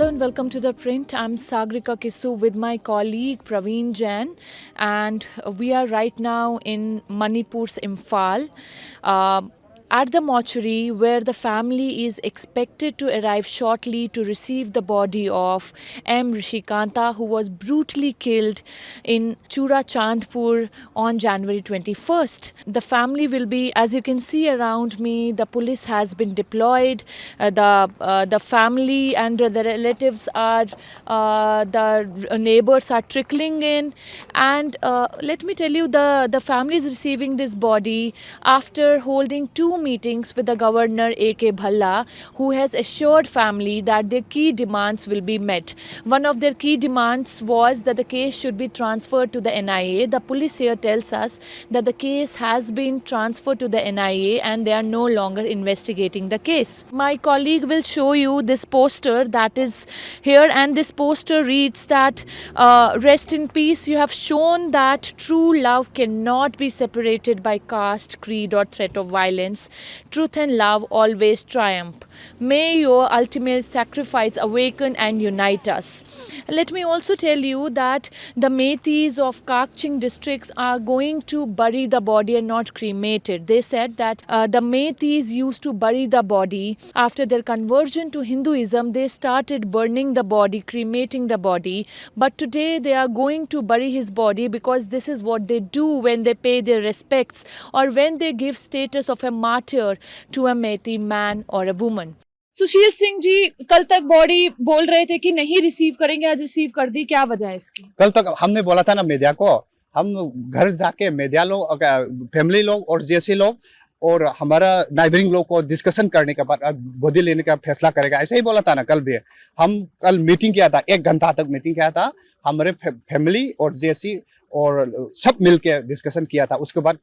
Hello and welcome to The Print. I'm Sagrika Kisu with my colleague Praveen Jain, and we are right now in Manipur's Imphal. Uh, at the mortuary where the family is expected to arrive shortly to receive the body of M. Rishikanta, who was brutally killed in Chura Chandpur on January 21st. The family will be, as you can see around me, the police has been deployed. The family and the relatives are, the neighbors are trickling in, and let me tell you, the family is receiving this body after holding two meetings with the governor A.K. Bhalla, who has assured family that their key demands will be met. One of their key demands was that the case should be transferred to the NIA. The police here tells us that the case has been transferred to the NIA and they are no longer investigating the case. My colleague will show you this poster that is here, and this poster reads that rest in peace. You have shown that true love cannot be separated by caste, creed or threat of violence. Truth and love always triumph. May your ultimate sacrifice awaken and unite us. Let me also tell you that the Meiteis of Kakching districts are going to bury the body and not cremate it. They said that the Meiteis used to bury the body. After their conversion to Hinduism, they started burning the body, cremating the body. But today they are going to bury his body because this is what they do when they pay their respects or when they give status of a martyr to a Meitei man or a woman. Sushil Singh ji, कल तक body बोल रहे थे कि नहीं receive करेंगे, आज receive कर दी, क्या वजह है इसकी? कल तक हमने बोला था ना मीडिया को, हम घर जाके मीडिया लोग, फैमिली लोग और जेसी लोग और हमारा नाइबरिंग लोग को डिस्कशन करने के बाद बॉडी लेने का फैसला करेगा, ऐसे ही बोला था ना कल भी। हम कल मीटिंग किया था, 1 घंटा तक मीटिंग किया था, हमारे फैमिली और जेसी और सब मिलके डिस्कशन किया था। उसके बाद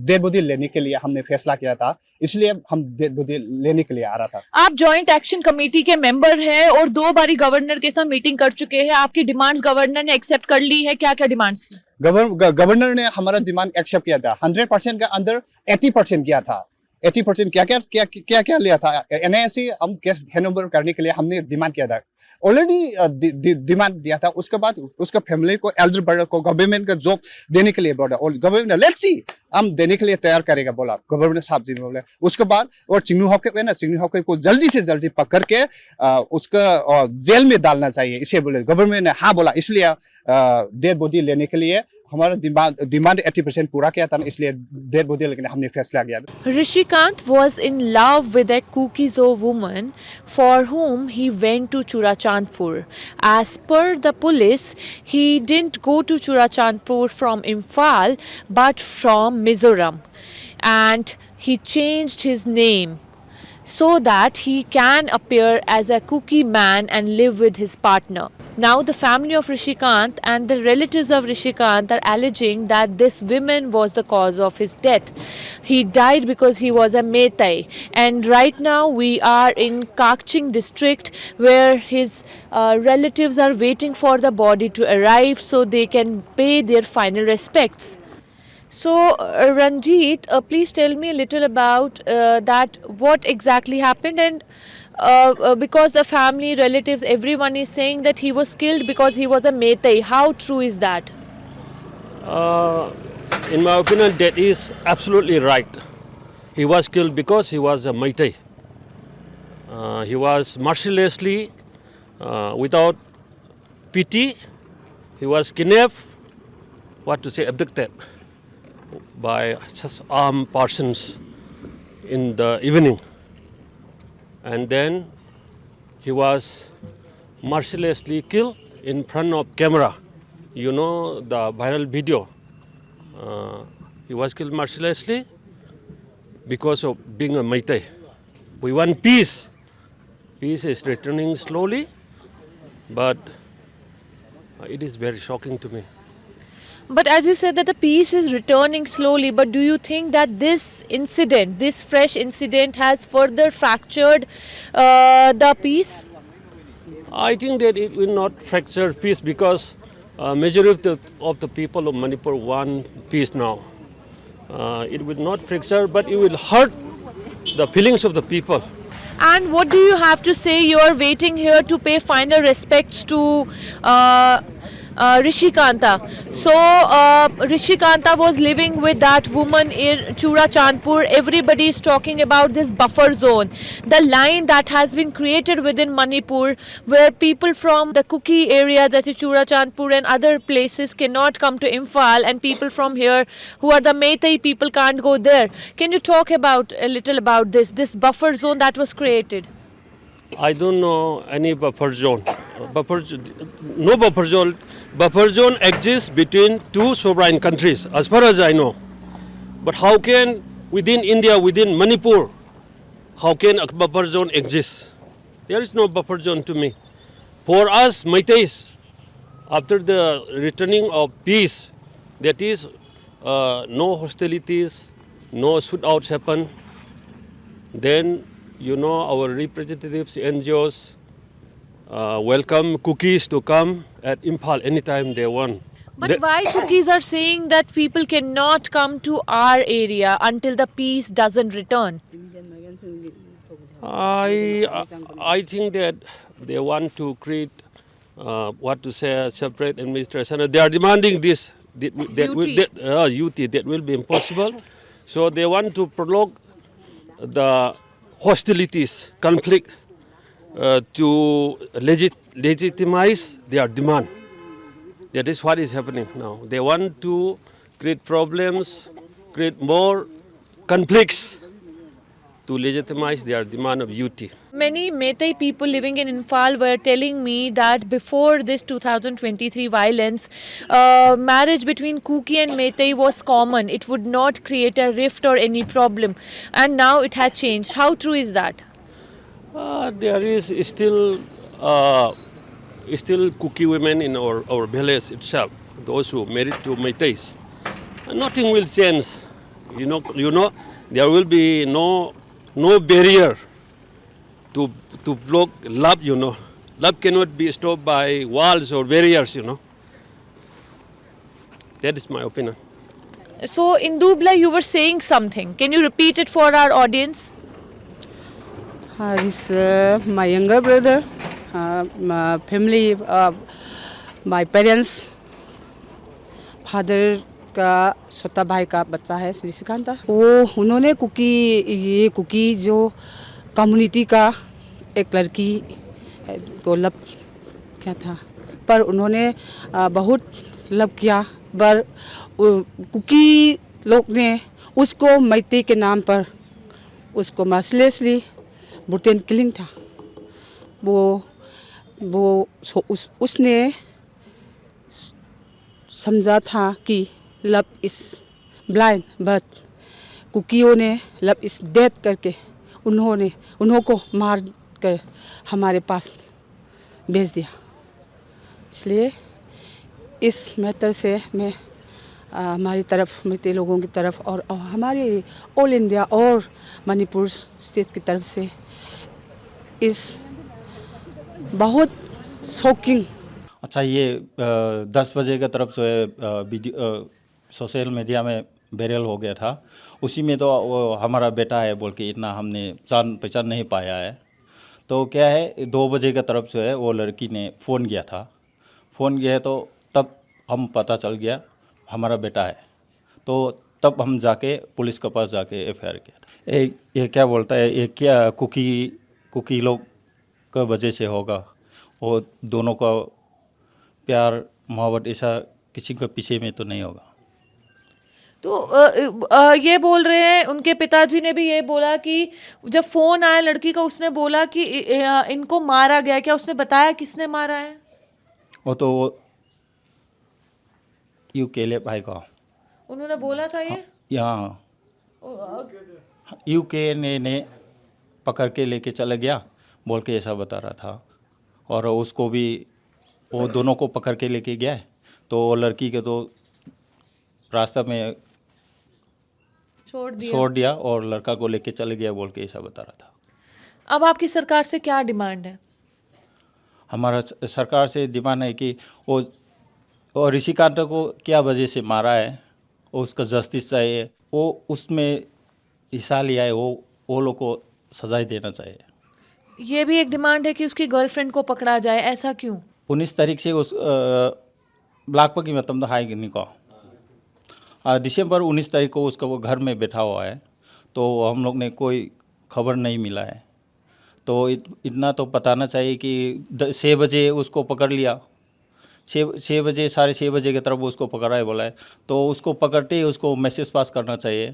डेड बॉडी लेने के लिए हमने फैसला किया था, इसलिए हम डेड बॉडी लेने के लिए आ रहा था। आप जॉइंट एक्शन कमेटी के मेंबर हैं और 2 बारी गवर्नर के साथ मीटिंग कर चुके हैं। आपकी डिमांड्स गवर्नर ने एक्सेप्ट कर ली है, क्या क्या डिमांड्स थी? गवर्नर ने हमारा डिमांड एक्सेप्ट किया था। 100% के अंदर 80% किया था। 80% क्या लिया था? NIA हम केस हैंडओवर करने के लिए हमने डिमांड किया था, ऑलरेडी डिमांड दिया था। उसके बाद उसका फैमिली को, एल्डर ब्रदर को गवर्नमेंट का जॉब देने के लिए बोला और गवर्नमेंट लेट्स सी हम देने के लिए तैयार करेगा बोला गवर्नमेंट साहब जी ने बोले। उसके बाद और चिंगनू हॉके को जल्दी से जल्दी पकड़ के उसका जेल में डालना चाहिए, इसे बोले गवर्नमेंट ने हाँ बोला। इसलिए डेड बॉडी लेने के लिए हमारा डिमांड 80% पूरा किया था, इसलिए डेड बॉडी लेने हमने फैसला किया। Rishikant was in love with a Kukizo woman for whom he went to Churachandpur. As per the police, he didn't go to Churachandpur from Imphal but from Mizoram, and he changed his name so that he can appear as a Kuki man and live with his partner. Now the family of Rishikant and the relatives of Rishikant are alleging that this woman was the cause of his death. He died because he was a Meitei, and right now we are in Kakching district where his relatives are waiting for the body to arrive so they can pay their final respects. So Ranjit, please tell me a little about that, what exactly happened, and because the family, relatives, everyone is saying that he was killed because he was a Meitei. How true is that? In my opinion, that is absolutely right. He was killed because he was a Meitei. He was mercilessly, without pity, he was kidnapped, abducted by such armed persons in the evening, and then he was mercilessly killed in front of camera. You know the viral video. He was killed mercilessly because of being a Meitei. We want peace. Peace is returning slowly, but it is very shocking to me. But as you said that the peace is returning slowly, but do you think that this incident, this fresh incident, has further fractured the peace? I think that it will not fracture peace because majority of the people of Manipur want peace now. It will not fracture, but it will hurt the feelings of the people. And what do you have to say? You are waiting here to pay final respects to Rishi Kanta. So Rishi Kanta was living with that woman in Chura Chandpur. Everybody is talking about this buffer zone, the line that has been created within Manipur, where people from the Kuki area, that is Chura Chandpur and other places, cannot come to Imphal, and people from here who are the Meitei people can't go there. Can you talk about a little about this buffer zone that was created? I don't know any buffer zone. No buffer zone. Buffer zone exists between two sovereign countries, as far as I know. But how can within India, within Manipur, how can a buffer zone exist? There is no buffer zone to me. For us, Meiteis, after the returning of peace, that is, no hostilities, no shootouts happen, then our representatives, NGOs, welcome cookies to come at Imphal anytime they want. But why cookies are saying that people cannot come to our area until the peace doesn't return? I think that they want to create a separate administration. They are demanding this that will be impossible. So they want to prolong the hostilities, conflict, to legitimize their demand. That is what is happening now. They want to create problems, create more conflicts to legitimize their demand of unity. Many Meitei people living in Imphal were telling me that before this 2023 violence, marriage between Kuki and Meitei was common. It would not create a rift or any problem. And now it has changed. How true is that? There is still Kuki women in our village itself, those who married to Meiteis. Nothing will change. There will be no barrier to block love. Love cannot be stopped by walls or barriers. That is my opinion. So in Dubla you were saying something. Can you repeat it for our audience? This my younger brother, my family, my parents, father का छोटा भाई का बच्चा है श्रीकांत। वो उन्होंने cookie जो community का एक लड़की को लब क्या था, पर उन्होंने बहुत लब किया, पर कुकी लोग ने उसको मैती के नाम पर उसको मर्सिलेसली ब्रुटल किलिंग था। उसने समझा था कि लव इस ब्लाइंड, बट कुकियों ने लव इस डेड करके उन्हों को मार कर हमारे पास भेज दिया। इसलिए इस मैटर से मैं हमारी तरफ, मैते लोगों की तरफ और हमारे ऑल इंडिया और मणिपुर स्टेट की तरफ से इस बहुत शॉकिंग। अच्छा, ये 10 बजे की तरफ जो सोशल मीडिया में वायरल हो गया था, उसी में तो वो हमारा बेटा है बोल के इतना हमने जान पहचान नहीं पाया है। तो क्या है, 2 बजे की तरफ जो है वो लड़की ने फ़ोन किया था। फ़ोन किया तो तब हम पता चल गया हमारा बेटा है। तो तब हम जाके पुलिस के पास जाके एफआईआर किया था। ये क्या बोलता है, ये क्या कुकी लोग का वजह से होगा, वो दोनों का प्यार मोहब्बत ऐसा किसी के पीछे में तो नहीं होगा। तो ये बोल रहे हैं, उनके पिताजी ने भी ये बोला कि जब फ़ोन आया लड़की का, उसने बोला कि इनको मारा गया। क्या उसने बताया किसने मारा है? वो तो यूके ले भाई का उन्होंने बोला था ये? यहाँ यूके ने पकड़ के लेके चला गया बोल के ऐसा बता रहा था। और उसको भी वो दोनों को पकड़ के लेके गया है, तो लड़की के तो रास्ता में छोड़ दिया और लड़का को लेके चले गया बोल के ऐसा बता रहा था। अब आपकी सरकार से क्या डिमांड है? हमारा सरकार से डिमांड है कि वो ऋषिकांत को क्या वजह से मारा है, वो उसका जस्टिस चाहिए। वो उसमें हिस्सा लिया है, वो लोग को सजाएं देना चाहिए। ये भी एक डिमांड है कि उसकी गर्लफ्रेंड को पकड़ा जाए, ऐसा क्यों? 19 तारीख से उस लाख की मतलब हाईको दिसंबर 19 तारीख को उसका वो घर में बैठा हुआ है, तो हम लोग ने कोई खबर नहीं मिला है। तो इतना तो बताना चाहिए कि 6 बजे उसको पकड़ लिया, 6 बजे 6:30 बजे की तरफ उसको पकड़ा है बोला है, तो उसको पकड़ते ही उसको मैसेज पास करना चाहिए।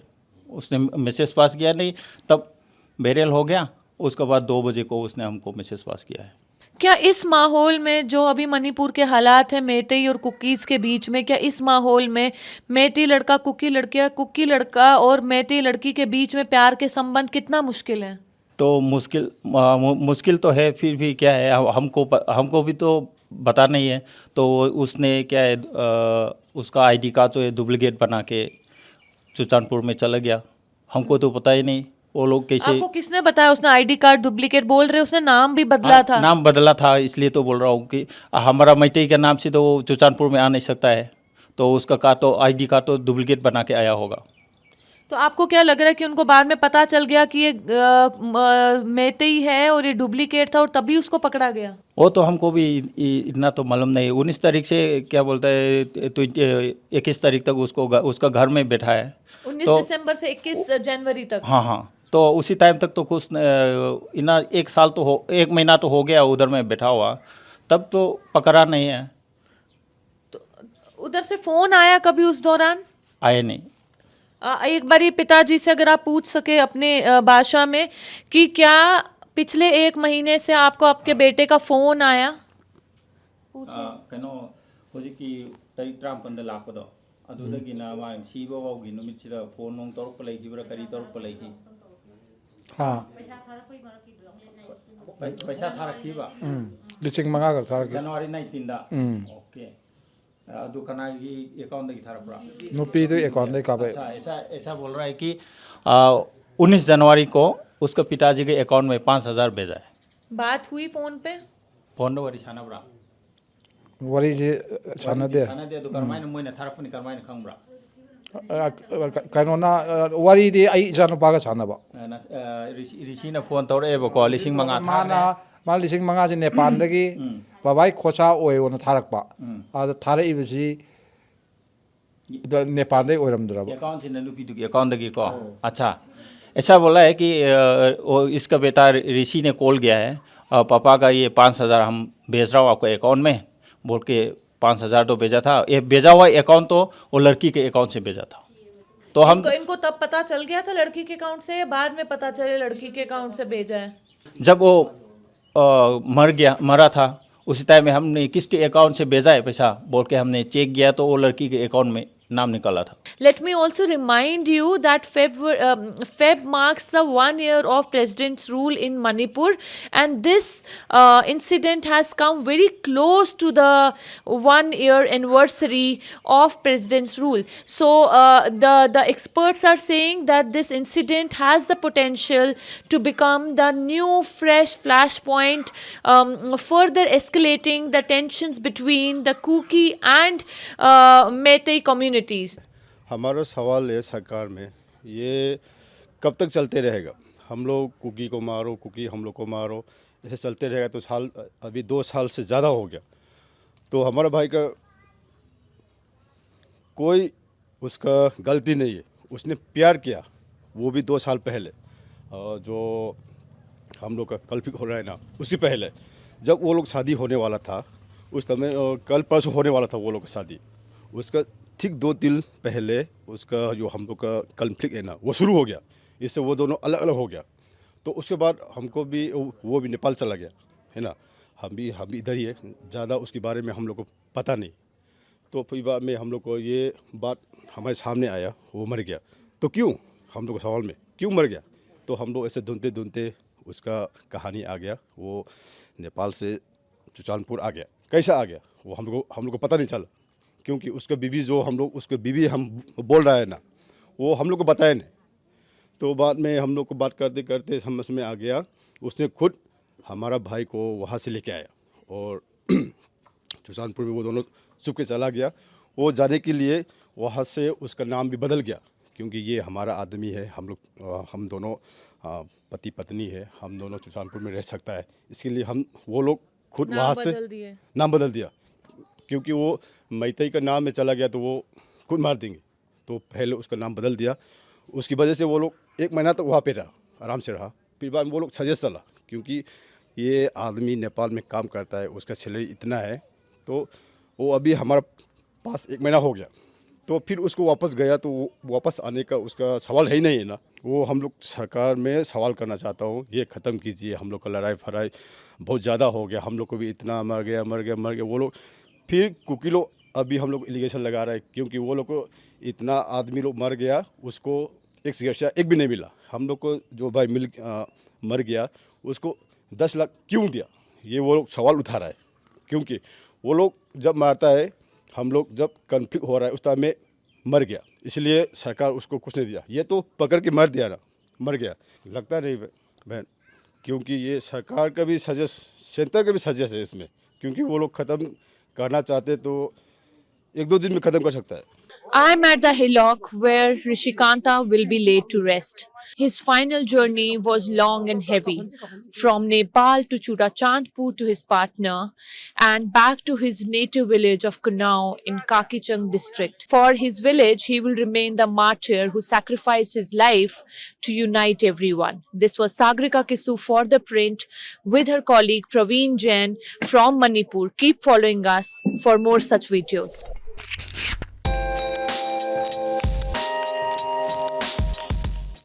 उसने मैसेज पास किया नहीं, तब बेरियल हो गया। उसके बाद 2 बजे को उसने हमको मैसेज पास किया है। क्या इस माहौल में जो अभी मणिपुर के हालात हैं मेतेई और कुकीज़ के बीच में, क्या इस माहौल में मेतेई लड़का कुकी लड़कियाँ, कुकी लड़का और मेतेई लड़की के बीच में प्यार के संबंध कितना मुश्किल है? तो मुश्किल तो है, फिर भी क्या है, हमको भी तो बता नहीं है। तो उसने क्या है, उसका आईडी कार्ड जो है डुप्लीकेट बना के सुल्तानपुर में चला गया। हमको तो पता ही नहीं वो लोग कैसे। आपको किसने बताया उसने आईडी कार्ड डुप्लीकेट? बोल रहे उसने नाम भी बदला था। नाम बदला था, इसलिए तो बोल रहा हूँ कि हमारा मैटेई के नाम से तो वो सुल्तानपुर में आ नहीं सकता है। तो उसका कार्ड तो आईडी कार्ड तो डुप्लीकेट बना के आया होगा। तो आपको क्या लग रहा है कि उनको बाद में पता चल गया कि ये मेतेई है और ये डुप्लीकेट था और तभी उसको पकड़ा गया? वो तो हमको भी इतना तो मालूम नहीं। 19 तारीख से क्या बोलता है 21 तारीख तक उसका घर में बैठा है। 19 तो दिसंबर से 21 जनवरी तक। हाँ हाँ, तो उसी टाइम तक तो कुछ इतना 1 महीना तो हो गया उधर में बैठा हुआ, तब तो पकड़ा नहीं है। उधर से फोन आया कभी उस दौरान? आए नहीं। एक बार पिताजी से अगर आप पूछ सके अपने भाषा में कि क्या पिछले 1 महीने से आपको आपके बेटे का फोन आया? कनो होजिकी तारीख 53 लाखपदो अदुदगिना मा सीबोगी नुमितसिदा फोन नों तौरप लैखिब्रा करी तौरप लैखि हाँ पैसा थारखिबा लिसिंग मंगा कर था जनवरी 19 दा ओके अदु कनागी अकाउंट दगी थारपरा नुपी तो अकाउंट दे काबे। अच्छा, ऐसा बोल रहा है कि 19 जनवरी को उसके पिताजी के अकाउंट में 5,000 भेजा है। बात हुई फोन पे? फोन वरी छाना ब्रा वरी जे छाना दे दुकान माइन मोइना थारपनि करमाइन खंब्रा कनोना वरी दे आई जानो पागा छाना बा ऋषि ने फोन तौरेबको लिसिंग मंगा मा लिसिंग मंगा से नेपाल दगी बाबाई खोचा ओय ओना थारकपा आ थारे इबसी नेपाल दे ओरमदरब अकाउंट से नुपी दुगी अकाउंट दगी को। अच्छा, ऐसा बोला है कि इसका बेटा ऋषि ने कॉल किया है, पापा का ये 5,000 हम भेज रहा हूँ आपको अकाउंट में बोल के 5,000 तो भेजा था। ये भेजा हुआ अकाउंट तो वो लड़की के अकाउंट से भेजा था। तो हम इनको तब पता चल गया था लड़की के अकाउंट से या बाद में पता चले लड़की के अकाउंट से भेजा है? जब वो मरा था उसी टाइम में हमने किसके अकाउंट से भेजा है पैसा बोल के हमने चेक किया तो वो लड़की के अकाउंट में नाम निकाला था। Let me also remind you that Feb marks the 1 year of President's rule in Manipur, and this incident has come very close to the 1 year anniversary of President's rule. So the experts are saying that this incident has the potential to become the new fresh flashpoint, further escalating the tensions between the Kuki and Meitei communities. हमारा सवाल है सरकार में, ये कब तक चलते रहेगा? हम लोग कुकी को मारो, कुकी हम लोग को मारो, ऐसे चलते रहेगा तो अभी 2 साल से ज़्यादा हो गया। तो हमारा भाई का कोई उसका गलती नहीं है, उसने प्यार किया वो भी 2 साल पहले, जो हम लोग का कल्पित हो रहा है ना, उससे पहले जब वो लोग शादी होने वाला था उस समय, कल परसों होने वाला था वो लोग का शादी, उसका ठीक 2 दिन पहले उसका जो हम लोग का कॉन्फ्लिक्ट है ना वो शुरू हो गया। इससे वो दोनों अलग अलग हो गया। तो उसके बाद हमको भी वो भी नेपाल चला गया है ना, हम भी इधर ही है, ज़्यादा उसके बारे में हम लोग को पता नहीं। तो फिर बाद में हम लोग को ये बात हमारे सामने आया, वो मर गया। तो क्यों, हम लोग को सवाल में क्यों मर गया? तो हम लोग ऐसे ढूंढते ढूंढते उसका कहानी आ गया, वो नेपाल से सुल्तानपुर आ गया। कैसा आ गया वो हम लोग को पता नहीं चला, क्योंकि उसका बीवी जो उसके बीवी हम बोल रहा है ना, वो हम लोग को बताया नहीं। तो बाद में हम लोग को बात करते करते समझ में आ गया, उसने खुद हमारा भाई को वहाँ से लेके आया और सुल्तानपुर में वो दोनों छुप के चला गया। वो जाने के लिए वहाँ से उसका नाम भी बदल गया, क्योंकि ये हमारा आदमी है, हम दोनों पति पत्नी है, हम दोनों सुजानपुर में रह सकता है, इसके लिए हम वो लोग खुद वहाँ से नाम बदल दिया, क्योंकि वो मैतई का नाम में चला गया तो वो खुद मार देंगे, तो पहले उसका नाम बदल दिया। उसकी वजह से वो लोग 1 महीना तक वहाँ पे रहा, आराम से रहा। फिर बाद में वो लोग सजेस्ट चला, क्योंकि ये आदमी नेपाल में काम करता है, उसका सैलरी इतना है, तो वो अभी हमारा पास 1 महीना हो गया, तो फिर उसको वापस गया, तो वो वापस आने का उसका सवाल है ही नहीं है ना। वो हम लोग सरकार में सवाल करना चाहता हूँ, ये ख़त्म कीजिए, हम लोग का लड़ाई फड़ाई बहुत ज़्यादा हो गया, हम लोग को भी इतना मर गया। वो लोग फिर कुकी लोग अभी हम लोग एलिगेशन लगा रहे हैं, क्योंकि वो लोग को इतना आदमी लोग मर गया, उसको एक सिगरेट एक भी नहीं मिला। हम लोग को जो भाई मर गया उसको 10 लाख क्यों दिया, ये वो लोग सवाल उठा रहा है, क्योंकि वो लोग जब मारता है, हम लोग जब कन्फ्लिक्ट हो रहा है उस टाइम में मर गया, इसलिए सरकार उसको कुछ नहीं दिया। ये तो पकड़ के मर दिया ना, मर गया। लगता नहीं बहन, क्योंकि ये सरकार का भी सजेस्ट, सेंटर का भी सजेस्ट है इसमें, क्योंकि वो लोग ख़त्म करना चाहते तो 1-2 दिन में ख़त्म कर सकता है। I'm at the hillock where Rishikanta will be laid to rest. His final journey was long and heavy, from Nepal to Churachandpur to his partner, and back to his native village of Kunao in Kakichang district. For his village, he will remain the martyr who sacrificed his life to unite everyone. This was Sagrika Kisu for The Print with her colleague Praveen Jain from Manipur. Keep following us for more such videos.